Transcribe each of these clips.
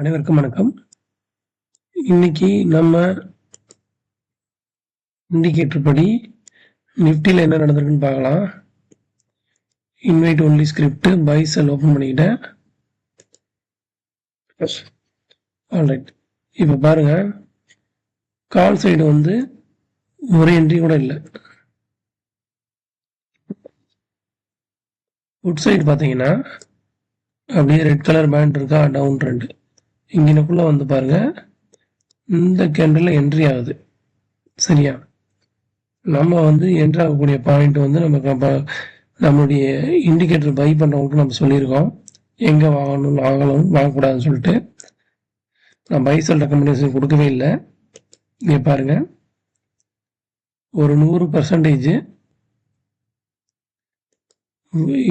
அனைவருக்கும் வணக்கம். இன்னைக்கு நம்ம இண்டிகேட்டர் படி நிஃப்டியில் என்ன நடந்திருக்குன்னு பார்க்கலாம். Invite only script by sell open பண்ணிக்கிட்டேன். ஆல்ரைட், இப்போ பாருங்க, கால் சைடு வந்து ஒரு என்ட்ரி கூட இல்லை. புட் சைடு பார்த்தீங்கன்னா அப்படியே ரெட் கலர் பேண்ட் இருக்கா, டவுன் ட்ரெண்ட். இங்கனக்குள்ள வந்து பாருங்க, இந்த கேண்டில் என்ட்ரி ஆகுது. சரியா, நம்ம வந்து என்ட்ரி ஆகக்கூடிய பாயிண்ட் வந்து நம்மளுடைய இண்டிகேட்டர் பை பண்ணுறவங்களுக்கு நம்ம சொல்லியிருக்கோம் எங்கே வாங்கக்கூடாதுன்னு சொல்லிட்டு. நான் பை செல் ரெக்கமெண்டேஷன் கொடுக்கவே இல்லை. இங்கே பாருங்க, ஒரு 100%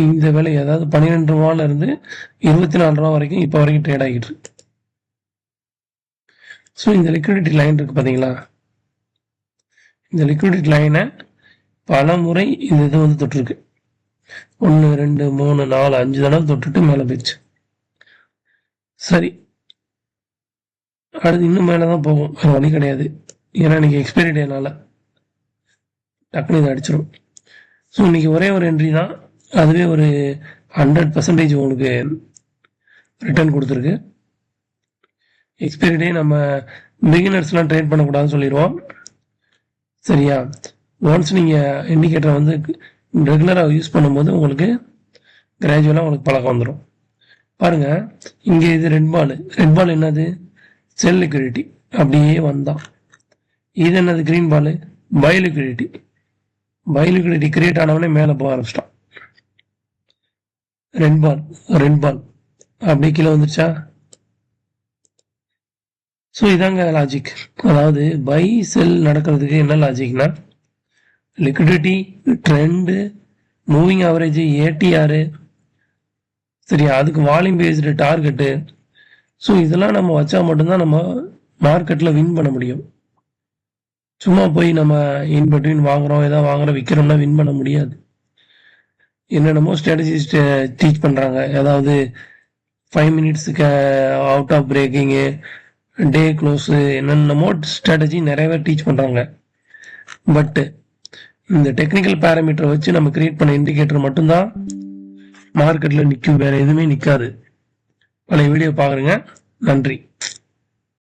இந்த விலை, அதாவது 12 ரூபால இருந்து 24 ரூபா வரைக்கும் இப்போ வரைக்கும் ட்ரேட் ஆகிட்டு இருக்கு. ஸோ இந்த லிக்விடிட்டி லைன் இருக்கு பார்த்தீங்களா, இந்த லிக்விடிட்டி லைனை பல முறை இந்த இது வந்து தொட்டிருக்கு. 1 2 3 4 5 தடவை தொட்டுட்டு மேலே போயிடுச்சு. சரி, அடுத்து இன்னும் மேலே தான் போகும், வேறு வழி கிடையாது. ஏன்னா இன்னைக்கு எக்ஸ்பைரி டேனால டக்குனு இதை அடிச்சிடும். ஸோ இன்னைக்கு ஒரே ஒரு என்ட்ரி தான், அதுவே ஒரு 100% உங்களுக்கு ரிட்டர்ன் கொடுத்துருக்கு. எக்ஸ்பைரி டே நம்ம பிகினர்ஸ்லாம் ட்ரேட் பண்ணக்கூடாதுன்னு சொல்லிடுவோம். சரியா, ஒன்ஸ் நீங்கள் இண்டிகேட்டரை வந்து ரெகுலராக யூஸ் பண்ணும்போது உங்களுக்கு கிராஜுவலாக உங்களுக்கு பழக்கம் வந்துடும். பாருங்கள், இங்கே இது ரெட் பால் என்னது, செல் லிக்விடிட்டி அப்படியே வந்தான். இது என்னது, green ball, buy liquidity create ஆனவனே மேலே போக ஆரம்பிச்சிட்டான். ரெட் பால் அப்படியே கீழே வந்துருச்சா. ஸோ இதாங்க லாஜிக். அதாவது பை செல் நடக்கிறதுக்கு என்ன லாஜிக்னா, liquidity, trend, moving average, ATR, சரியா, அதுக்கு வால்யூம் பேஸ்டு டார்கெட்டு. ஸோ இதெல்லாம் நம்ம வச்சா மட்டும்தான் நம்ம மார்க்கெட்டில் வின் பண்ண முடியும். சும்மா போய் நம்ம இன்பிட்வீன் வாங்குறோம், ஏதாவது வாங்குறோம் விற்கிறோம்னா வின் பண்ண முடியாது. என்னென்னமோ ஸ்ட்ராட்டஜிஸ் டீச் பண்ணுறாங்க, அதாவது 5 மினிட்ஸுக்கு அவுட் ஆஃப் பிரேக்கிங்கு, டே க்ளோஸு, என்னென்னமோ ஸ்ட்ராட்டஜி நிறைய பேர் டீச் பண்ணுறாங்க. பட்டு இந்த டெக்னிக்கல் பேராமீட்டரை வச்சு நம்ம கிரியேட் பண்ண இண்டிகேட்டர் மட்டும்தான் மார்க்கெட்டில் நிற்கும், வேறு எதுவுமே நிற்காது. பழைய வீடியோ பார்க்குறேங்க. நன்றி.